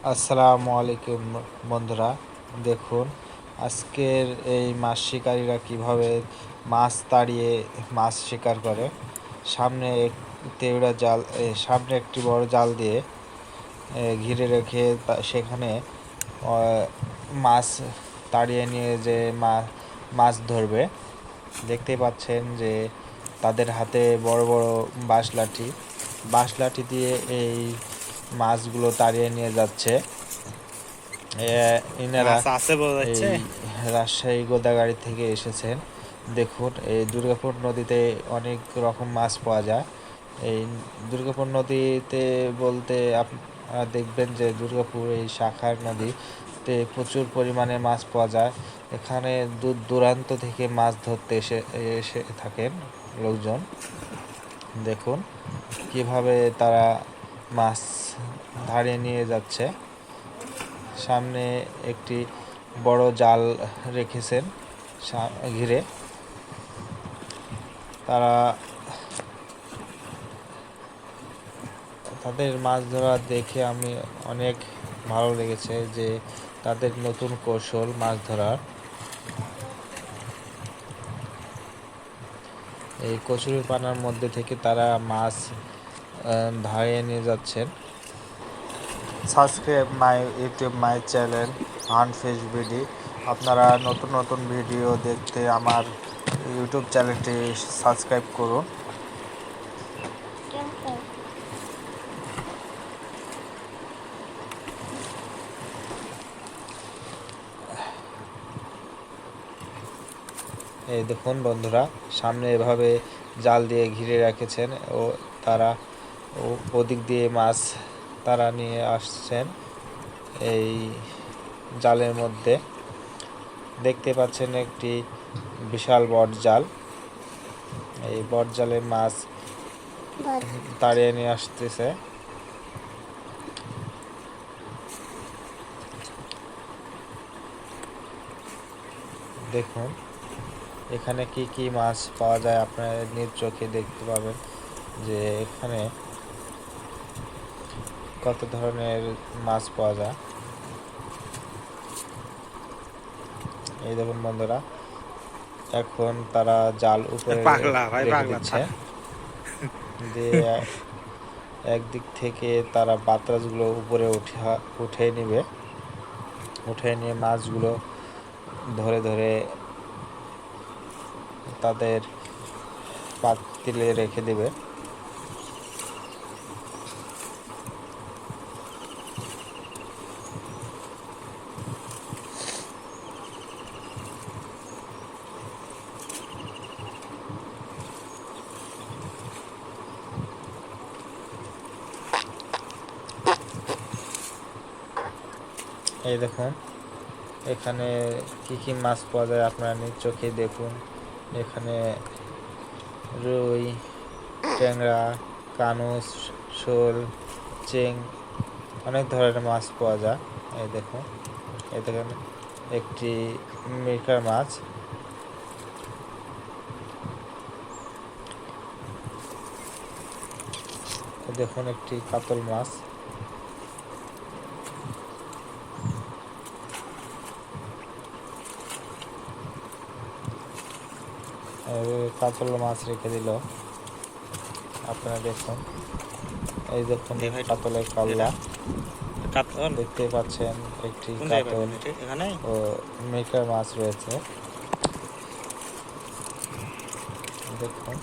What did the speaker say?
আসসালামু আলাইকুম বন্ধুরা। দেখুন আজকের এই মাছ শিকারীরা কিভাবে মাছ তাড়িয়ে মাছ শিকার করে। সামনে তেওড়া জাল, সামনে একটি বড় জাল দিয়ে ঘিরে রেখে সেখানে মাছ তাড়িয়ে নিয়ে যে মাছ ধরবে। দেখতে পাচ্ছেন যে তাদের হাতে বড় বড় বাঁশ লাঠি দিয়ে এই মাছগুলো তাড়িয়ে নিয়ে যাচ্ছে। ইনারা মাছ আছে বোঝা এই যাচ্ছে। রাজশাহী গোদাগাড়ি থেকে এসেছেন। দেখুন এই দুর্গাপুর নদীতে অনেক রকম মাছ পাওয়া যায়। এই দুর্গাপুর নদীতে বলতে আপনারা দেখবেন যে দুর্গাপুর এই শাখার নদীতে প্রচুর পরিমাণে মাছ পাওয়া যায়। এখানে দূর দূরান্ত থেকে মাছ ধরতে এসে থাকেন লোকজন। দেখুন কিভাবে তারা মাছ ধারে নিয়ে যাচ্ছে। সামনে একটি বড় জাল রেখেছেন ঘিরে। তারা তাদের মাছ ধরা দেখে আমি অনেক ভালো লেগেছে যে তাদের নতুন কৌশল মাছ ধরার। এই কচুরিপানার মধ্যে থেকে তারা মাছ ধারে নিয়ে যাচ্ছেন। Subscribe my YouTube my channel Unfish BD. আপনারা নতুন নতুন ভিডিও দেখতে আমার ইউটিউব চ্যানেলটি সাবস্ক্রাইব করুন। এই দেখুন বন্ধুরা, সামনে এভাবে জাল দিয়ে ঘিরে রেখেছেন ও তারা ওদিক দিয়ে মাছ তারা নিয়ে আসছেন। এই জালের মধ্যে দেখতে পাচ্ছেন একটি বিশাল বটজাল। এই বটজালে মাছ তাড়িয়ে নিয়ে আসতেছে। দেখুন এখানে কি কি মাছ পাওয়া যায় আপনারা নিজ চোখে দেখতে পাবেন যে এখানে কত ধরনের মাছ পাওয়া যায়। এই দেখুন বন্ধুরা, এখন তারা জাল উপরে রেখে দিচ্ছে। দিয়ে একদিক থেকে তারা বাতাসগুলো উপরে উঠে নিবে। উঠে নিয়ে মাছগুলো ধরে ধরে তাদের পাতিলে রেখে দিবে। এই দেখুন এখানে কি কি মাছ পাওয়া যায় আপনারা নিজ চোখে দেখুন। এখানে রুই, ট্যাংরা, কানুস, শোল, চেং অনেক ধরনের মাছ পাওয়া যায়। এই দেখুন একটি মিরকার মাছ। দেখুন একটি কাতল মাছ। কাতল মাছ রেখে দিল। আপনারা দেখুন, এই দেখুন কাতলের কাল্লা দেখতে পাচ্ছেন। একটি কাতল ও মিরকার মাছ রয়েছে। দেখুন